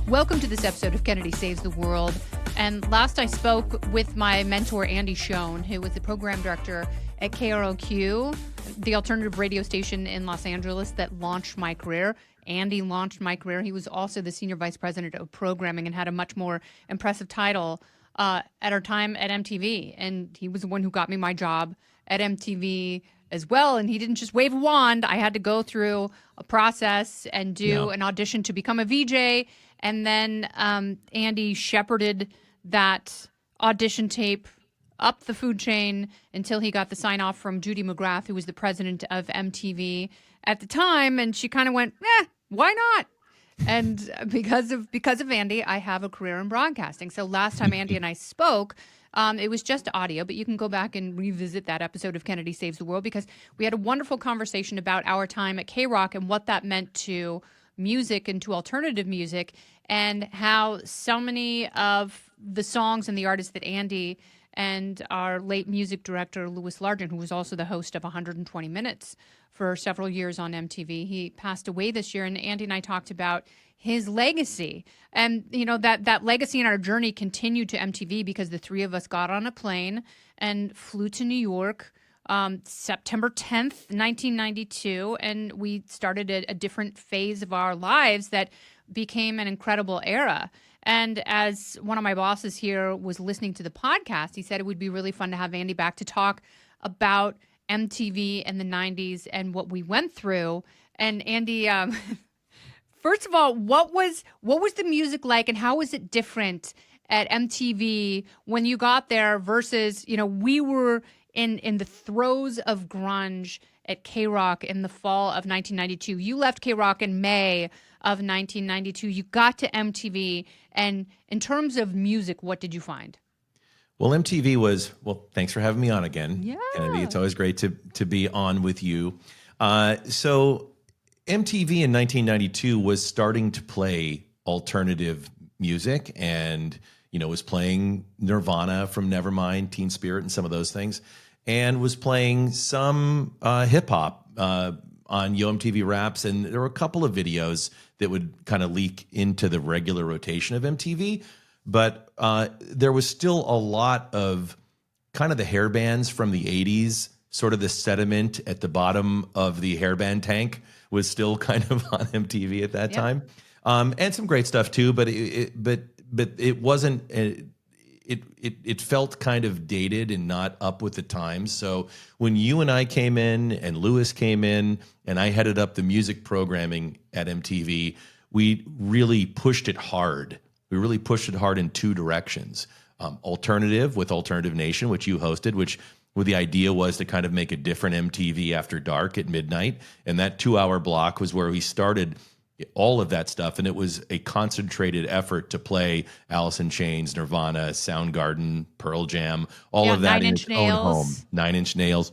Welcome to this episode of Kennedy Saves the World. And last I spoke with my mentor, Andy Schuon, who was the program director at KROQ, the alternative radio station in Los Angeles that launched my career. Andy launched my career. He was also the senior vice president of programming and had a much more impressive title at our time at MTV. And he was the one who got me my job at MTV as well. And he didn't just wave a wand. I had to go through a process and do an audition to become a VJ. And then Andy shepherded that audition tape up the food chain until he got the sign off from Judy McGrath, who was the president of MTV at the time. And she kind of went, why not? And because of Andy, I have a career in broadcasting. So last time Andy and I spoke, it was just audio, but you can go back and revisit that episode of Kennedy Saves the World because we had a wonderful conversation about our time at K-Rock and what that meant to music and to alternative music, and how so many of the songs and the artists that Andy and our late music director, Louis Largent, who was also the host of 120 Minutes for several years on MTV, he passed away this year. And Andy and I talked about his legacy. And, you know, that legacy in our journey continued to MTV because the three of us got on a plane and flew to New York September 10th, 1992, and we started a different phase of our lives that became an incredible era. And as one of my bosses here was listening to the podcast, he said it would be really fun to have Andy back to talk about MTV and the 90s and what we went through. And Andy, first of all, what was the music like and how was it different at MTV when you got there versus, you know, we were in the throes of grunge at K-Rock in the fall of 1992. You left K-Rock in May of 1992. You got to MTV. And in terms of music, what did you find? Well, MTV was, thanks for having me on again, Kennedy. It's always great to be on with you. So MTV in 1992 was starting to play alternative music and, you know, was playing Nirvana from Nevermind, Teen Spirit, and some of those things, and was playing some hip hop on Yo MTV Raps. And there were a couple of videos that would kind of leak into the regular rotation of MTV. But there was still a lot of kind of the hair bands from the 80s, sort of the sediment at the bottom of the hairband tank was still kind of on MTV at that time. And some great stuff too, but it wasn't, it felt kind of dated and not up with the times. So when you and I came in and Louis came in and I headed up the music programming at MTV, we really pushed it hard. We really pushed it hard in two directions. Alternative with Alternative Nation, which you hosted, where the idea was to kind of make a different MTV after dark at midnight. And that 2-hour block was where we started all of that stuff. And it was a concentrated effort to play Alice in Chains, Nirvana, Soundgarden, Pearl Jam, all of that in its own home. 9 Inch Nails,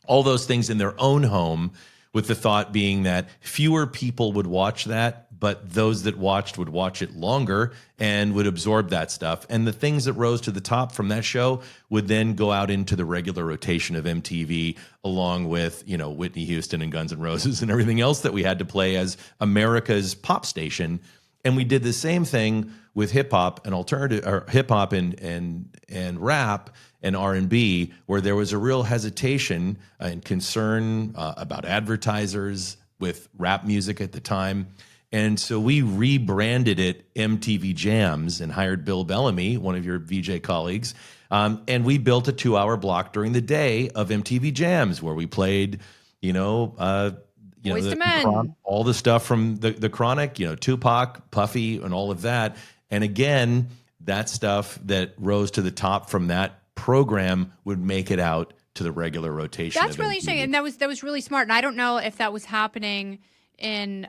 all those things in their own home, with the thought being that fewer people would watch that, but those that watched would watch it longer and would absorb that stuff. And the things that rose to the top from that show would then go out into the regular rotation of MTV, along with, you know, Whitney Houston and Guns N' Roses and everything else that we had to play as America's pop station. And we did the same thing with hip hop and alternative, or hip hop and rap and R&B, where there was a real hesitation and concern about advertisers with rap music at the time. And so we rebranded it MTV Jams and hired Bill Bellamy, one of your VJ colleagues. And we built a 2-hour block during the day of MTV Jams where we played, Boyz II Men, all the stuff from the Chronic, Tupac, Puffy, and all of that. And again, that stuff that rose to the top from that program would make it out to the regular rotation. That's really interesting, and that was really smart. And I don't know if that was happening in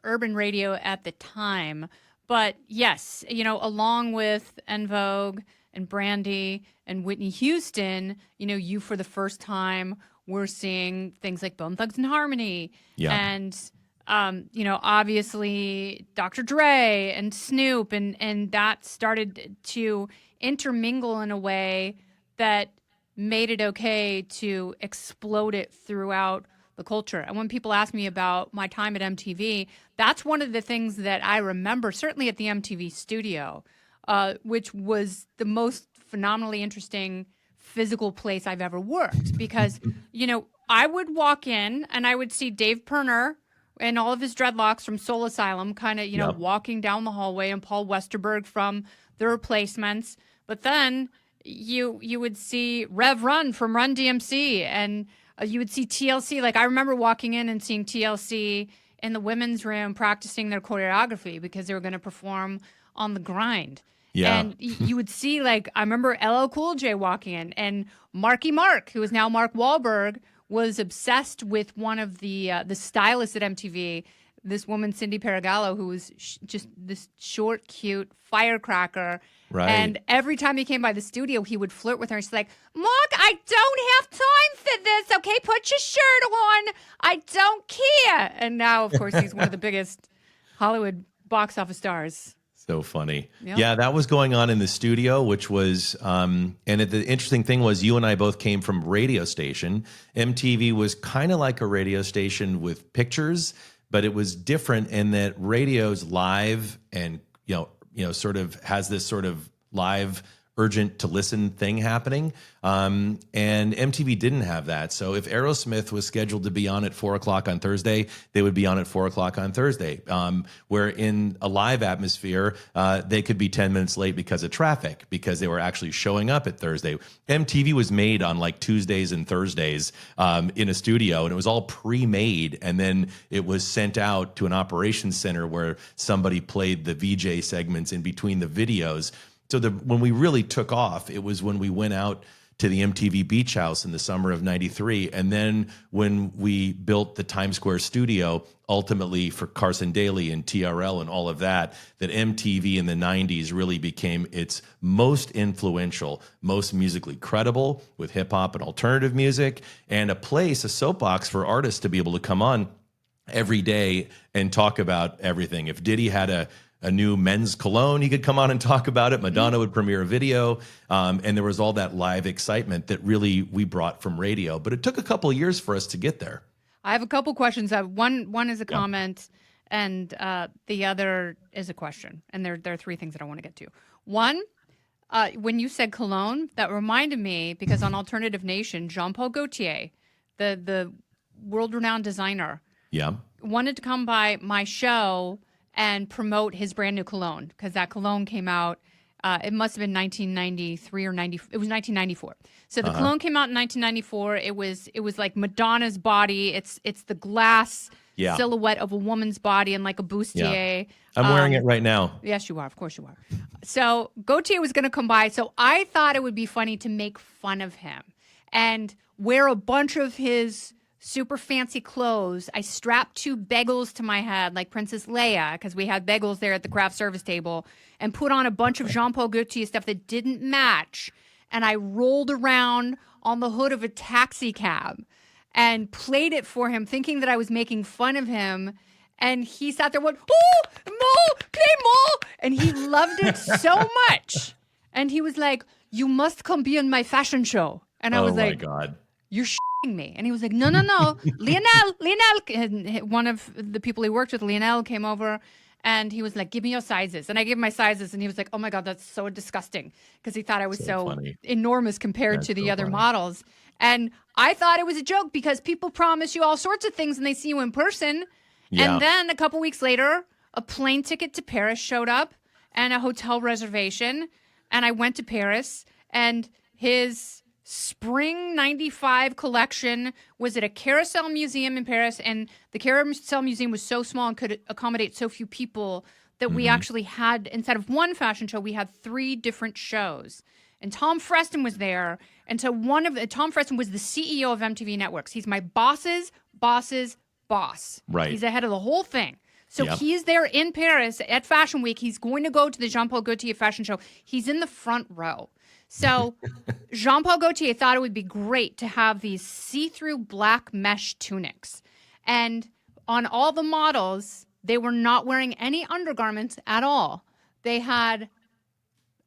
urban radio at the time, but yes, along with En Vogue and Brandy and Whitney Houston, you for the first time were seeing things like Bone Thugs and Harmony, and obviously Dr. Dre and Snoop, and that started to intermingle in a way that made it okay to explode it throughout the culture. And when people ask me about my time at MTV, that's one of the things that I remember, certainly at the MTV studio, which was the most phenomenally interesting physical place I've ever worked. Because, I would walk in and I would see Dave Pirner and all of his dreadlocks from Soul Asylum kind of, walking down the hallway, and Paul Westerberg from The Replacements. But then you would see Rev Run from Run DMC, and you would see TLC. Like, I remember walking in and seeing TLC in the women's room practicing their choreography because they were going to perform on the grind. Yeah. And you would see, like, I remember LL Cool J walking in, and Marky Mark, who is now Mark Wahlberg, was obsessed with one of the stylists at MTV, this woman, Cindy Paragallo, who was just this short, cute firecracker. Right. And every time he came by the studio, he would flirt with her. She's like, Mark, I don't have time for this. Okay, put your shirt on. I don't care. And now, of course, he's one of the biggest Hollywood box office stars. So funny. Yep. Yeah, that was going on in the studio, which was, and the interesting thing was you and I both came from radio station. MTV was kind of like a radio station with pictures, but it was different in that radio's live and, sort of has this sort of live urgent to listen thing happening. And MTV didn't have that. So if Aerosmith was scheduled to be on at 4:00 on Thursday, they would be on at 4:00 on Thursday. Where in a live atmosphere, they could be 10 minutes late because of traffic, because they were actually showing up at Thursday. MTV was made on like Tuesdays and Thursdays in a studio, and it was all pre-made. And then it was sent out to an operations center where somebody played the VJ segments in between the videos. So when we really took off, it was when we went out to the MTV Beach House in the summer of '93. And then when we built the Times Square studio, ultimately for Carson Daly and TRL and all of that, that MTV in the '90s really became its most influential, most musically credible with hip hop and alternative music, and a soapbox for artists to be able to come on every day and talk about everything. If Diddy had a new men's cologne, he could come on and talk about it. Madonna would premiere a video. And there was all that live excitement that really we brought from radio. But it took a couple of years for us to get there. I have a couple questions. One is a comment, and the other is a question. And there are three things that I want to get to. One, when you said cologne, that reminded me, because on Alternative Nation, Jean-Paul Gaultier, the world-renowned designer, wanted to come by my show and promote his brand new cologne, because that cologne came out, it must have been 1993 or 90. It was 1994. So the cologne came out in 1994. It was like Madonna's body. It's the glass silhouette of a woman's body and like a bustier. I'm wearing it right now. Yes, you are. Of course you are. So Gaultier was going to come by. So I thought it would be funny to make fun of him and wear a bunch of his super fancy clothes. I strapped two bagels to my head like Princess Leia, because we had bagels there at the craft service table, and put on a bunch of Jean-Paul Gaultier stuff that didn't match. And I rolled around on the hood of a taxi cab and played it for him, thinking that I was making fun of him. And he sat there and went, oh, Mo, play Mo. And he loved it so much. And he was like, you must come be in my fashion show. And I was like, oh my God, you're me. And he was like, no. Lionel. And one of the people he worked with, Lionel, came over and he was like, give me your sizes. And I gave him my sizes, and he was like, oh my God, that's so disgusting, because he thought I was so enormous compared to the other models. And I thought it was a joke, because people promise you all sorts of things and they see you in person. Yeah. And then a couple weeks later, a plane ticket to Paris showed up and a hotel reservation. And I went to Paris, and his Spring 95 collection was at a Carousel Museum in Paris, and the Carousel Museum was so small and could accommodate so few people that we actually had, instead of one fashion show, we had 3 different shows. And Tom Freston was there, and so Tom Freston was the CEO of MTV Networks. He's my boss's boss. Right. He's the head of the whole thing. So he's there in Paris at Fashion Week. He's going to go to the Jean-Paul Gaultier fashion show. He's in the front row. So Jean-Paul Gaultier thought it would be great to have these see-through black mesh tunics. And on all the models, they were not wearing any undergarments at all. They had,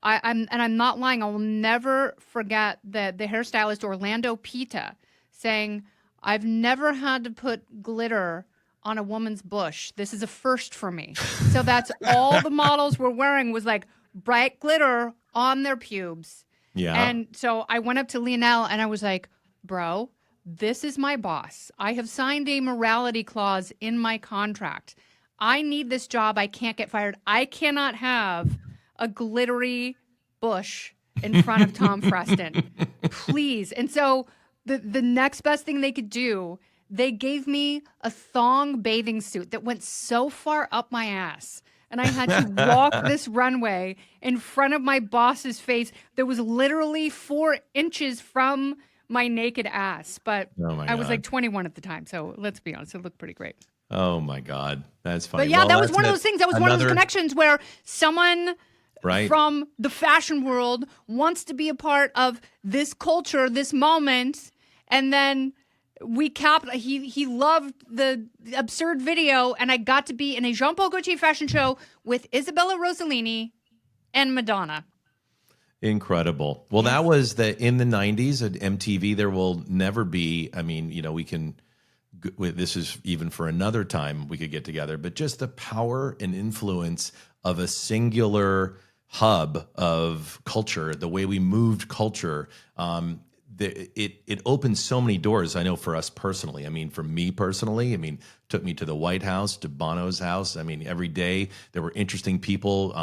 I'm not lying, I will never forget the hairstylist Orlando Pita saying, I've never had to put glitter on a woman's bush. This is a first for me. So that's all the models were wearing was like bright glitter on their pubes. Yeah. And so I went up to Lionel and I was like, bro, this is my boss. I have signed a morality clause in my contract. I need this job. I can't get fired. I cannot have a glittery bush in front of Tom Freston. Please. And so the next best thing they could do, they gave me a thong bathing suit that went so far up my ass. And I had to walk this runway in front of my boss's face that was literally 4 inches from my naked ass. But I was like 21 at the time. So let's be honest, it looked pretty great. Oh my God. That's funny. But yeah, that was one of those things. That was one of those connections where someone from the fashion world wants to be a part of this culture, this moment. And then he loved the absurd video, and I got to be in a Jean Paul Gaultier fashion show with Isabella Rossellini and Madonna. Incredible. Well, that was in the 90s at MTV. There will never be, I mean, this is even for another time we could get together, but just the power and influence of a singular hub of culture, the way we moved culture, it opened so many doors. I know for us personally. I mean, for me personally, took me to the White House, to Bono's house. I mean, every day there were interesting people,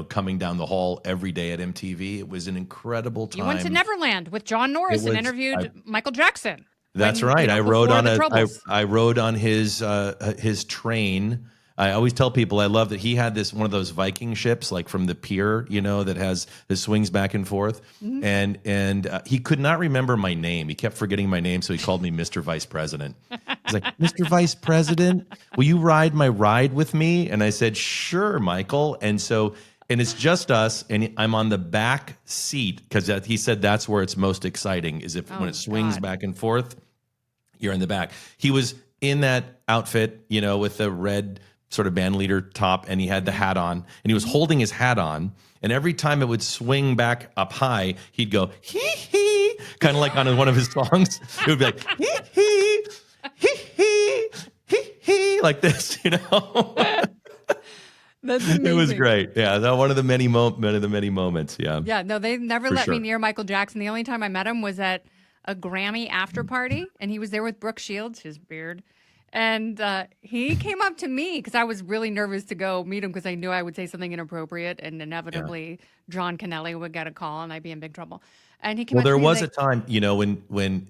coming down the hall every day at MTV. It was an incredible time. You went to Neverland with John Norris and interviewed Michael Jackson. That's right. I rode on his train. I always tell people I love that he had one of those Viking ships, like from the pier, that swings back and forth. Mm-hmm. And he could not remember my name. He kept forgetting my name, so he called me Mr. Vice President. He's like, Mr. Vice President, will you ride my ride with me? And I said, sure, Michael. And it's just us, and I'm on the back seat because he said that's where it's most exciting is when it swings back and forth, you're in the back. He was in that outfit, with the red sort of band leader top, and he had the hat on, and he was holding his hat on, and every time it would swing back up high, he'd go, hee hee, kind of like on one of his songs. It would be like, hee hee, hee hee, hee hee, like this, That's amazing. It was great. Yeah, that one of the many moments. Yeah. Yeah, no, they never let me near Michael Jackson. The only time I met him was at a Grammy after party, and he was there with Brooke Shields, his beard. And he came up to me because I was really nervous to go meet him because I knew I would say something inappropriate, and inevitably John Kennelly would get a call and I'd be in big trouble. And he came up to me. Well, there was a time, when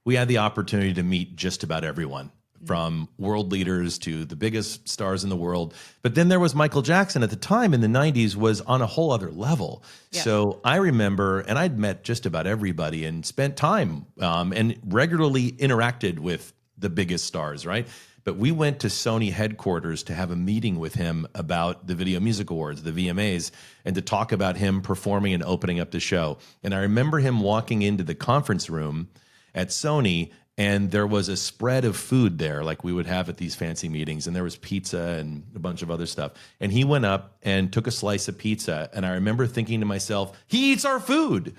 we had the opportunity to meet just about everyone, from world leaders to the biggest stars in the world. But then there was Michael Jackson at the time in the 90s was on a whole other level. Yeah. So I remember, and I'd met just about everybody and spent time and regularly interacted with the biggest stars, right? But we went to Sony headquarters to have a meeting with him about the Video Music Awards, the VMAs, and to talk about him performing and opening up the show. And I remember him walking into the conference room at Sony, and there was a spread of food there like we would have at these fancy meetings. And there was pizza and a bunch of other stuff. And he went up and took a slice of pizza. And I remember thinking to myself, he eats our food.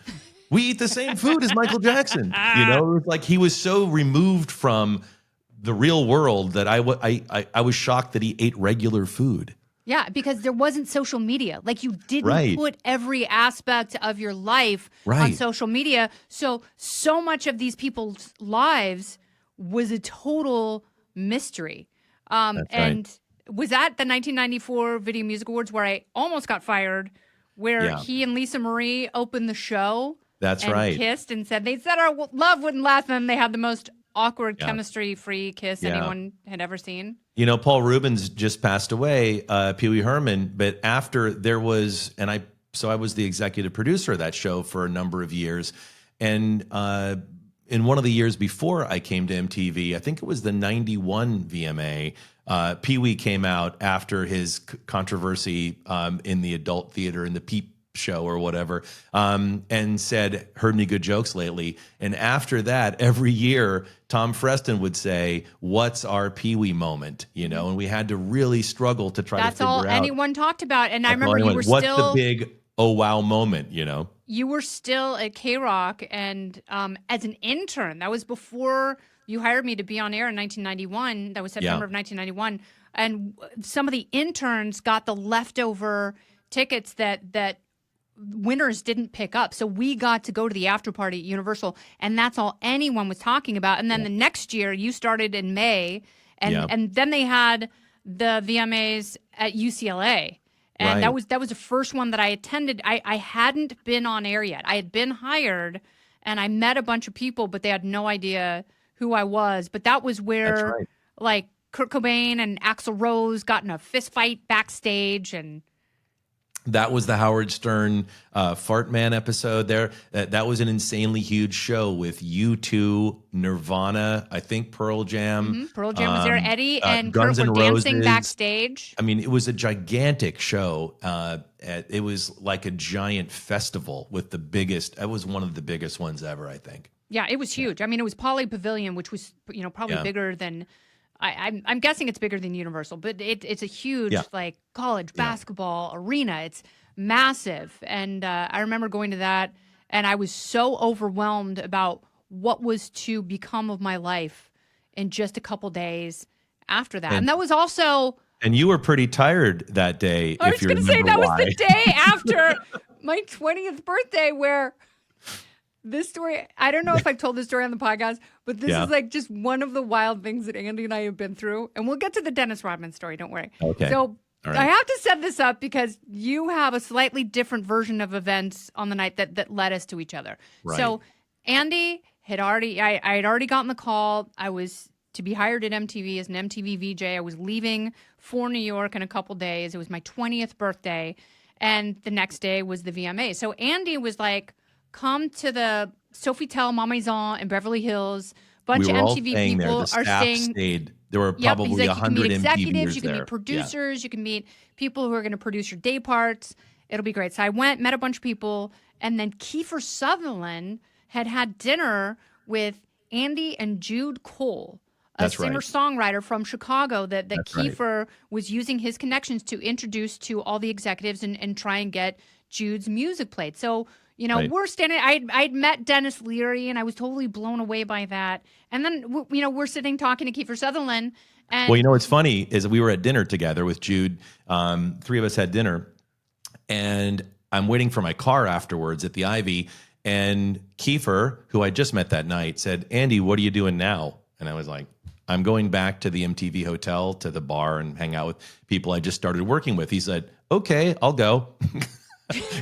We eat the same food as Michael Jackson. It was like he was so removed from the real world that I was shocked that he ate regular food. Yeah, because there wasn't social media. Like you didn't put every aspect of your life on social media. So much of these people's lives was a total mystery. And was at the 1994 Video Music Awards where I almost got fired, where he and Lisa Marie opened the show. That's and kissed and said our love wouldn't last. And then they had the most awkward chemistry-free kiss anyone had ever seen. Paul Rubens just passed away, Pee Wee Herman, but after there was, I was the executive producer of that show for a number of years. And in one of the years before I came to MTV, I think it was the 91 VMA, Pee Wee came out after his controversy in the adult theater in the Peep show or whatever, and said, heard any good jokes lately? And after that, every year, Tom Freston would say, what's our Pee Wee moment? And we had to really struggle to try to figure out. That's all anyone talked about. And I remember what's the big oh wow moment, you know. You were still at K-Rock, and as an intern, that was before you hired me to be on air in 1991. That was September of 1991. And some of the interns got the leftover tickets that winners didn't pick up. So we got to go to the after party at Universal, and that's all anyone was talking about. And then the next year, you started in May, and then they had the VMAs at UCLA. And that was the first one that I attended. I hadn't been on air yet. I had been hired, and I met a bunch of people, but they had no idea who I was. But that was where, like, Kurt Cobain and Axl Rose got in a fist fight backstage, and that was the Howard Stern Fart Man episode there. That was an insanely huge show with U2, Nirvana, I think Pearl Jam. Mm-hmm. Pearl Jam was there. Eddie and Guns Kurt N' were dancing Roses. backstage. I mean, it was a gigantic show. It was like a giant festival with the biggest. It was one of the biggest ones ever, I think. Yeah, it was huge. I mean, it was Poly Pavilion, which was probably bigger than. I'm guessing it's bigger than Universal, but it's a huge like college basketball arena. It's massive, and I remember going to that, and I was so overwhelmed about what was to become of my life in just a couple days after that. And that was also. And you were pretty tired that day. I was going to say that was the day after my 20th birthday, where. This story, I don't know if I've told this story on the podcast, but this is like just one of the wild things that Andy and I have been through. And we'll get to the Dennis Rodman story, don't worry. Okay. So I have to set this up because you have a slightly different version of events on the night that led us to each other. Right. So Andy had I had already gotten the call. I was to be hired at MTV as an MTV VJ. I was leaving for New York in a couple days. It was my 20th birthday. And the next day was the VMA. So Andy was like, come to the Sofitel Mont Maison in Beverly Hills. Bunch of MTV people are staying. There were probably 100 you can meet executives, MTVers you can meet producers, you can meet people who are going to produce your day parts. It'll be great. So I went, met a bunch of people, and then Kiefer Sutherland had dinner with Andy and Jude Cole, a singer-songwriter from Chicago that Kiefer was using his connections to introduce to all the executives and try and get Jude's music played. So we're standing. I'd met Dennis Leary, and I was totally blown away by that. And then we're sitting talking to Kiefer Sutherland. And what's funny is we were at dinner together with Jude. Three of us had dinner, and I'm waiting for my car afterwards at the Ivy. And Kiefer, who I just met that night, said, "Andy, what are you doing now?" And I was like, "I'm going back to the MTV hotel, to the bar, and hang out with people I just started working with." He said, "Okay, I'll go."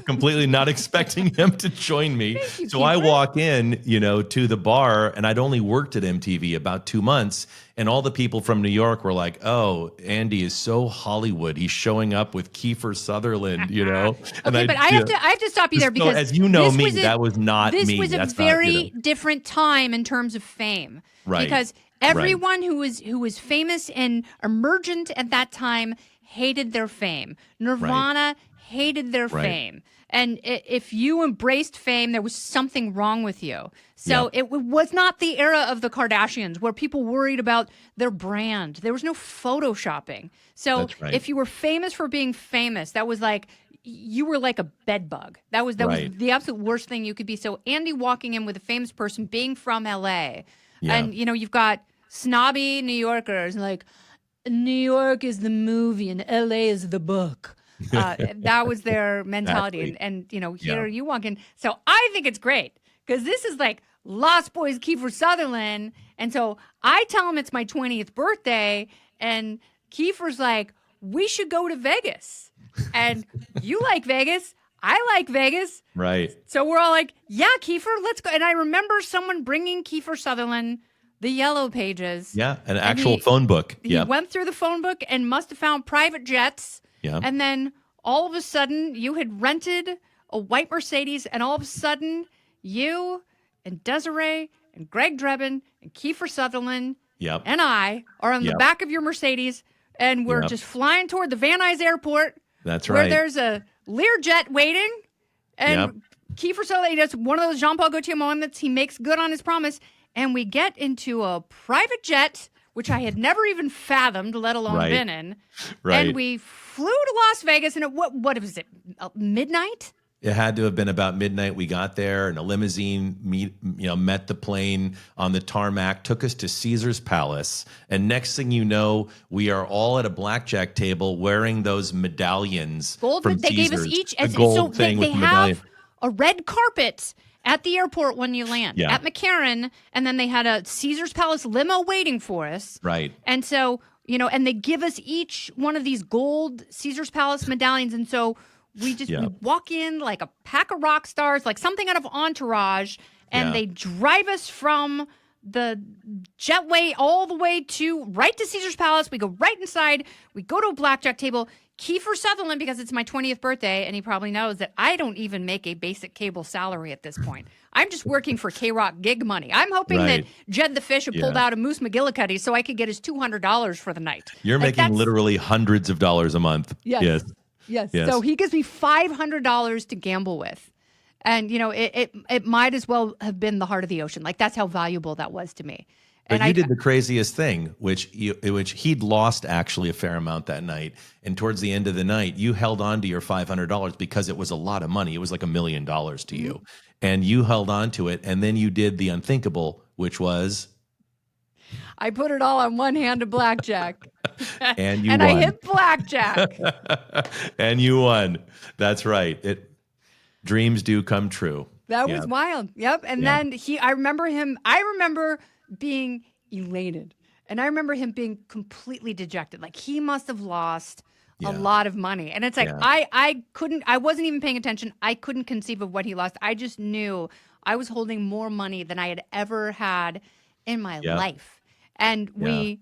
Completely not expecting him to join me. So I walk in, to the bar, and I'd only worked at MTV about 2 months. And all the people from New York were like, "Oh, Andy is so Hollywood. He's showing up with Kiefer Sutherland, And okay, but I have to stop you there because as you know me, that was not me. This was a very different time in terms of fame. Right. Because everyone who was famous and emergent at that time hated their fame. Nirvana hated their fame. And if you embraced fame, there was something wrong with you. So it was not the era of the Kardashians where people worried about their brand. There was no photoshopping. So if you were famous for being famous, that was like, you were like a bed bug. That was the absolute worst thing you could be. So Andy walking in with a famous person being from LA, and you've got snobby New Yorkers like, New York is the movie and LA is the book. That was their mentality. Exactly. And here you walk in. So I think it's great because this is like Lost Boys Kiefer Sutherland. And so I tell him it's my 20th birthday, and Kiefer's like, we should go to Vegas. And you like Vegas. I like Vegas. Right. So we're all like, yeah, Kiefer, let's go. And I remember someone bringing Kiefer Sutherland the Yellow Pages. Yeah, an actual phone book. He went through the phone book and must have found private jets. Yeah. And then all of a sudden, you had rented a white Mercedes, and all of a sudden, you and Desiree and Greg Drebin and Kiefer Sutherland and I are on the back of your Mercedes, and we're just flying toward the Van Nuys Airport. That's right. Where there's a Learjet waiting, and Kiefer Sutherland does one of those Jean-Paul Gaultier moments. He makes good on his promise, and we get into a private jet, which I had never even fathomed, let alone been in. Right. And we flew to Las Vegas, and what was it, midnight? It had to have been about midnight. We got there, and a limousine met the plane on the tarmac, took us to Caesar's Palace. And next thing you know, we are all at a blackjack table wearing those medallions Gold. from They Caesars. gave us each. A gold so thing they with the medallion. have a red carpet at the airport when you land at McCarran, and then they had a Caesar's Palace limo waiting for us. Right. And so, and they give us each one of these gold Caesar's Palace medallions. And so we walk in like a pack of rock stars, like something out of Entourage, and they drive us from the jetway all the way right to Caesar's Palace. We go right inside. We go to a blackjack table. Kiefer Sutherland, because it's my 20th birthday, and he probably knows that I don't even make a basic cable salary at this point. I'm just working for K-Rock gig money. I'm hoping that Jed the Fish had pulled out a Moose McGillicuddy so I could get his $200 for the night. You're making literally hundreds of dollars a month. Yes. So he gives me $500 to gamble with. And, it might as well have been the heart of the ocean. Like, that's how valuable that was to me. But you did the craziest thing, which he'd lost actually a fair amount that night. And towards the end of the night, you held on to your $500 because it was a lot of money. It was like $1 million to you. And you held on to it. And then you did the unthinkable, which was? I put it all on one hand of blackjack. And you won. I hit blackjack. And you won. That's right. Dreams do come true. That was wild. Yep. And then I remember being elated. And I remember him being completely dejected. Like, he must have lost a lot of money. And it's like, I wasn't even paying attention. I couldn't conceive of what he lost. I just knew I was holding more money than I had ever had in my life. And we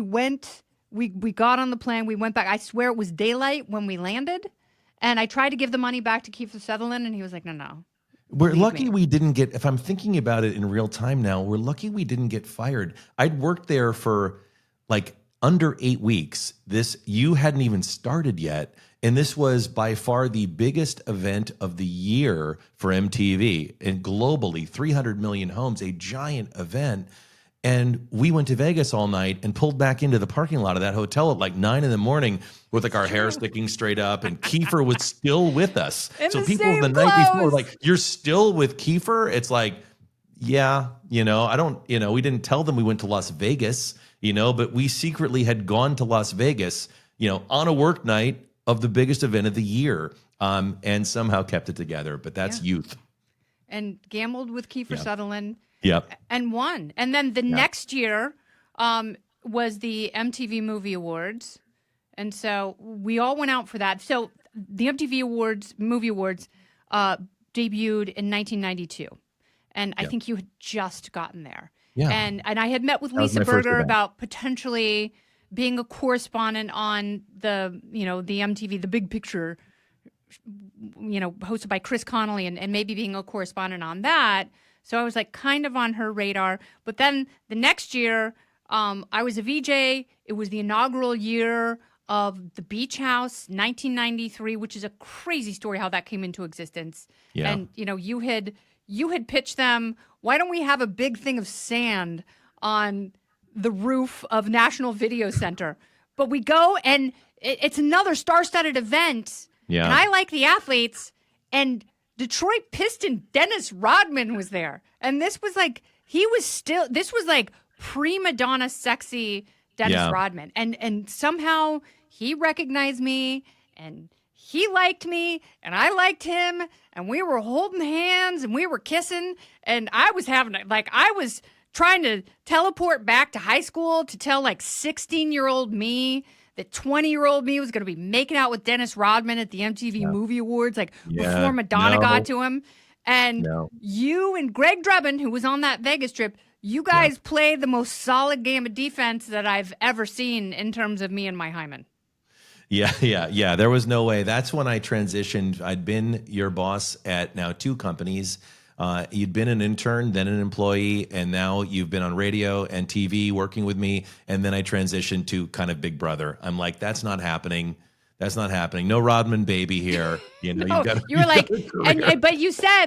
got on the plane. We went back. I swear it was daylight when we landed. And I tried to give the money back to Kiefer Sutherland, and he was like, no. We're lucky we didn't get, if I'm thinking about it in real time now, we're lucky we didn't get fired. I'd worked there for like under 8 weeks. You hadn't even started yet. And this was by far the biggest event of the year for MTV, and globally, 300 million homes, a giant event. And we went to Vegas all night and pulled back into the parking lot of that hotel at like 9 a.m. with like our hair sticking straight up. And Kiefer was still with us. So people the night before were like, "You're still with Kiefer?" It's like, yeah, I don't, we didn't tell them we went to Las Vegas, but we secretly had gone to Las Vegas, on a work night of the biggest event of the year, and somehow kept it together. But that's youth. And gambled with Kiefer Sutherland. Yep. And won. And then the next year was the MTV Movie Awards. And so we all went out for that. So the MTV Movie Awards debuted in 1992. And I think you had just gotten there. Yeah. And I had met with Lisa Berger about potentially being a correspondent on the MTV, the Big Picture, hosted by Chris Connolly, and maybe being a correspondent on that. So I was like kind of on her radar. But then the next year, I was a VJ. It was the inaugural year of the Beach House, 1993, which is a crazy story how that came into existence. Yeah. And you had pitched them, why don't we have a big thing of sand on the roof of National Video Center? But we go, and it's another star-studded event. Yeah. And I like the athletes, and Detroit Piston Dennis Rodman was there. And this was like prima donna sexy Dennis Rodman. And somehow he recognized me, and he liked me, and I liked him, and we were holding hands, and we were kissing, and I was trying to teleport back to high school to tell 16-year-old me that 20-year-old me was going to be making out with Dennis Rodman at the MTV Movie Awards, before Madonna got to him. And you and Greg Drebin, who was on that Vegas trip, you guys played the most solid game of defense that I've ever seen in terms of me and my hymen. Yeah. There was no way. That's when I transitioned. I'd been your boss at now 2 companies. You'd been an intern, then an employee, and now you've been on radio and TV working with me. And then I transitioned to kind of Big Brother. I'm like, that's not happening. That's not happening. No Rodman baby here. No, you were like, but you said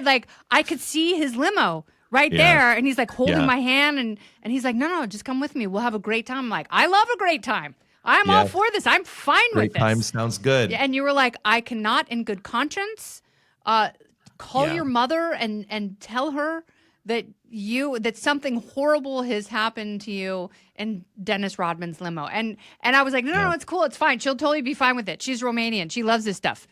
I could see his limo right there, and he's holding my hand, and he's like, no, just come with me. We'll have a great time. I'm like, I love a great time. I'm all for this. I'm fine with this. Great time sounds good. And you were like, I cannot in good conscience Call Yeah. your mother and tell her that something horrible has happened to you in Dennis Rodman's limo. And I was like, no, it's cool. It's fine. She'll totally be fine with it. She's Romanian. She loves this stuff.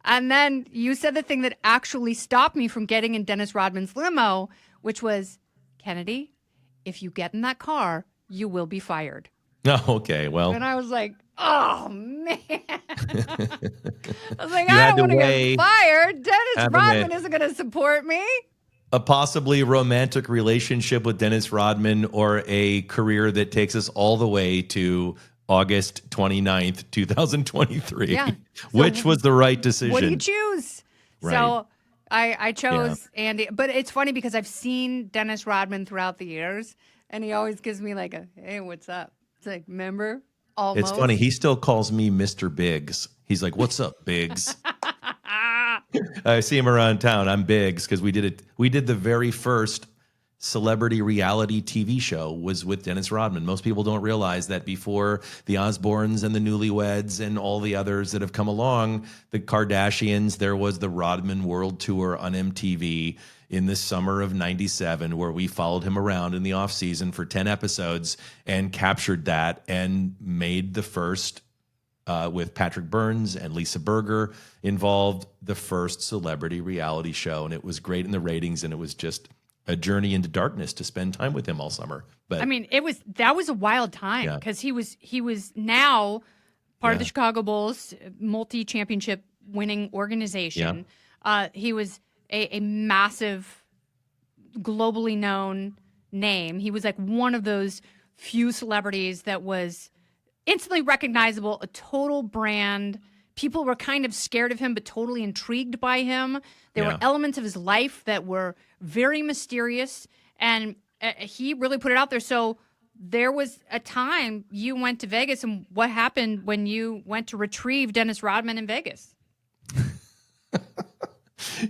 And then you said the thing that actually stopped me from getting in Dennis Rodman's limo, which was, Kennedy, if you get in that car, you will be fired. Oh, okay. Well, And I was like, oh, man. I was like, You I had don't to want to weigh get fired. Dennis having Rodman isn't going to support me. a possibly romantic relationship with Dennis Rodman or a career that takes us all the way to August 29th, 2023. Yeah. Which was the right decision? What do you choose? Right. So I chose Andy. But it's funny because I've seen Dennis Rodman throughout the years, and he always gives me like a, hey, what's up? It's like, remember? Almost. It's funny. He still calls me Mr. Biggs. He's like, what's up, Biggs? I see him around town. I'm Biggs because we did it. We did the very first celebrity reality TV show was with Dennis Rodman. Most people don't realize that before the Osbournes and the Newlyweds and all the others that have come along, the Kardashians, there was the Rodman World Tour on MTV in the summer of 97, where we followed him around in the off season for 10 episodes and captured that and made the first with Patrick Burns and Lisa Berger involved, the first celebrity reality show. And it was great in the ratings, and it was just a journey into darkness to spend time with him all summer. But I mean, that was a wild time because he was now part of the Chicago Bulls, multi-championship winning organization. He was a massive, globally known name. He was like one of those few celebrities that was instantly recognizable, a total brand. People were kind of scared of him, but totally intrigued by him. There were elements of his life that were very mysterious, and he really put it out there. So there was a time you went to Vegas, and what happened when you went to retrieve Dennis Rodman in Vegas?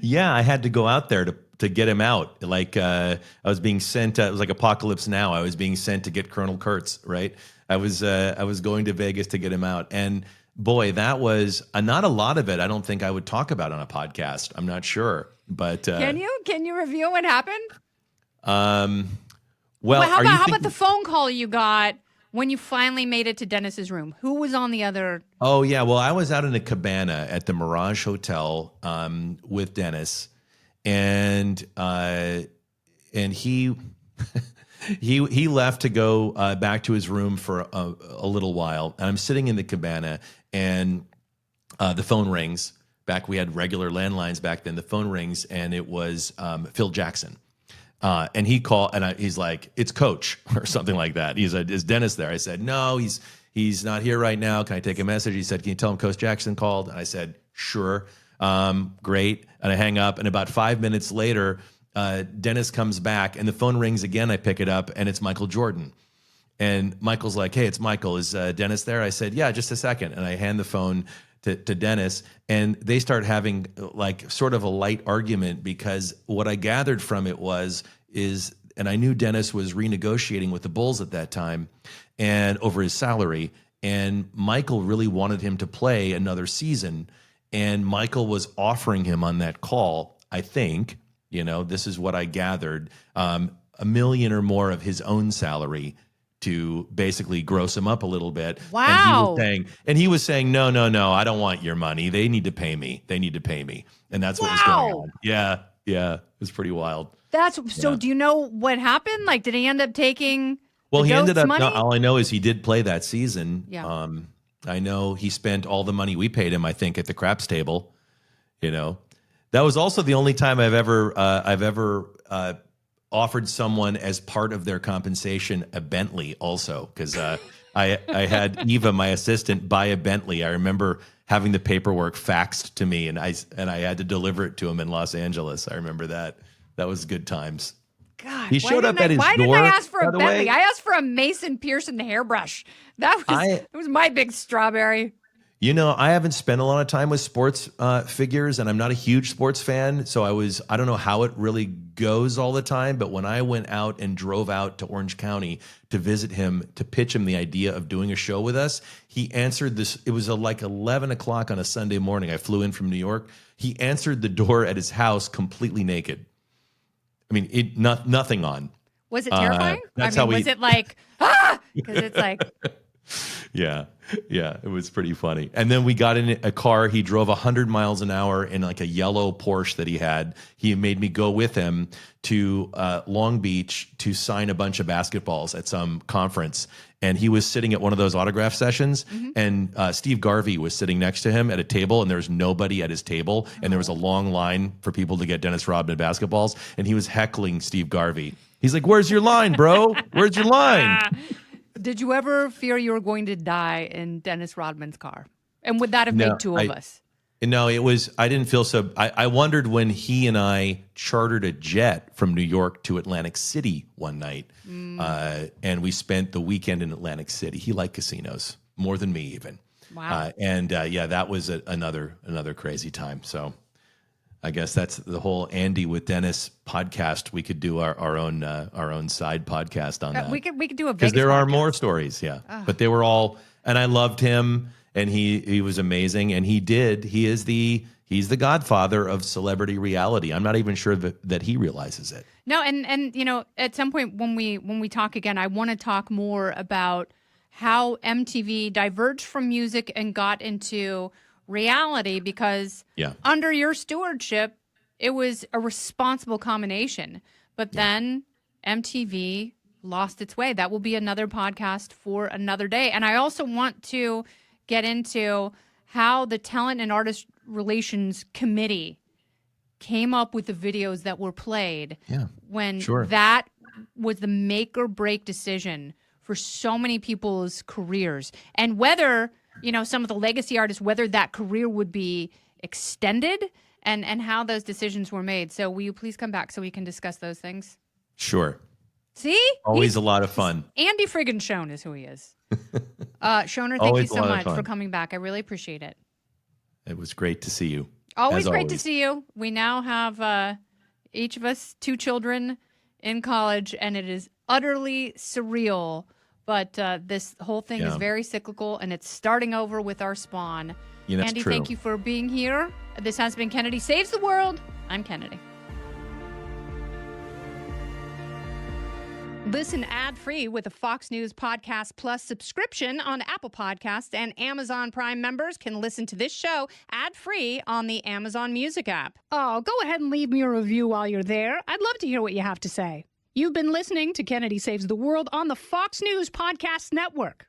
yeah, I had to go out there to get him out. Like I was being sent. It was like Apocalypse Now. I was being sent to get Colonel Kurtz. Right. I was going to Vegas to get him out, and boy, that was not a lot of it. I don't think I would talk about on a podcast. I'm not sure, but can you reveal what happened? Well, how about the phone call you got when you finally made it to Dennis's room? Who was on the other? Oh yeah, well, I was out in a cabana at the Mirage Hotel with Dennis, and he. He left to go back to his room for a little while. And I'm sitting in the cabana, and the phone rings. We had regular landlines back then. The phone rings, and it was Phil Jackson. And he called, and he's like, "It's Coach," or something like that. He said, "Is Dennis there?" I said, "No, he's not here right now. Can I take a message?" He said, "Can you tell him Coach Jackson called?" And I said, "Sure." Great. And I hang up, and about 5 minutes later, Dennis comes back, and the phone rings again. I pick it up, and it's Michael Jordan. And Michael's like, "Hey, it's Michael. Is Dennis there?" I said, "Yeah, just a second." And I hand the phone to Dennis, and they start having like sort of a light argument, because what I gathered from it and I knew Dennis was renegotiating with the Bulls at that time and over his salary, and Michael really wanted him to play another season, and Michael was offering him on that call, I think, this is what I gathered, $1 million or more of his own salary to basically gross him up a little bit. Wow. And he was saying, no, I don't want your money. They need to pay me. And that's what was going on. Yeah. It was pretty wild. So do you know what happened? Like, did he end up taking he ended up, money? all I know is he did play that season. Yeah. I know he spent all the money we paid him, I think, at the craps table. That was also the only time I've ever offered someone as part of their compensation a Bentley also, because I had Eva, my assistant, buy a Bentley. I remember having the paperwork faxed to me, and I had to deliver it to him in Los Angeles. I remember that. That was good times. God, he showed up at his door. Why didn't I ask for a Bentley? I asked for a Mason Pearson hairbrush. That was my big strawberry. I haven't spent a lot of time with sports figures, and I'm not a huge sports fan. So I don't know how it really goes all the time. But when I went out and drove out to Orange County to visit him, to pitch him the idea of doing a show with us, he answered this. It was like 11 o'clock on a Sunday morning. I flew in from New York. He answered the door at his house completely naked. I mean, nothing on. Was it terrifying? Was it like, because it's like... Yeah, it was pretty funny. And then we got in a car. He drove 100 miles an hour in like a yellow Porsche that he had. He made me go with him to Long Beach to sign a bunch of basketballs at some conference. And he was sitting at one of those autograph sessions, and Steve Garvey was sitting next to him at a table, and there was nobody at his table, and there was a long line for people to get Dennis Rodman basketballs, and he was heckling Steve Garvey. He's like, "Where's your line, bro? Where's your line?" Did you ever fear you were going to die in Dennis Rodman's car? And would that have made two of us? No, I didn't feel so. I wondered when he and I chartered a jet from New York to Atlantic City one night, and we spent the weekend in Atlantic City. He liked casinos more than me even. Wow. That was another crazy time. So I guess that's the whole Andy with Dennis podcast. We could do our own side podcast on that. We could do a because there are more stories. Yeah, but they were all, and I loved him, and he was amazing, and he's the godfather of celebrity reality. I'm not even sure that he realizes it. No, and at some point when we talk again, I want to talk more about how MTV diverged from music and got into reality, because under your stewardship, it was a responsible combination. But then MTV lost its way. That will be another podcast for another day. And I also want to get into how the Talent and Artist Relations Committee came up with the videos that were played when that was the make or break decision for so many people's careers. And whether some of the legacy artists, whether that career would be extended, and how those decisions were made. So will you please come back so we can discuss those things? Sure. See? Always a lot of fun. Andy friggin' Schuon is who he is. Schoner, thank you so much for coming back. I really appreciate it. It was great to see you. Always great to see you. We now have each of us 2 children in college, and it is utterly surreal. But this whole thing is very cyclical, and it's starting over with our spawn. Andy, thank you for being here. This has been Kennedy Saves the World. I'm Kennedy. Listen ad-free with a Fox News Podcast Plus subscription on Apple Podcasts, and Amazon Prime members can listen to this show ad-free on the Amazon Music app. Oh, go ahead and leave me a review while you're there. I'd love to hear what you have to say. You've been listening to Kennedy Saves the World on the Fox News Podcast Network.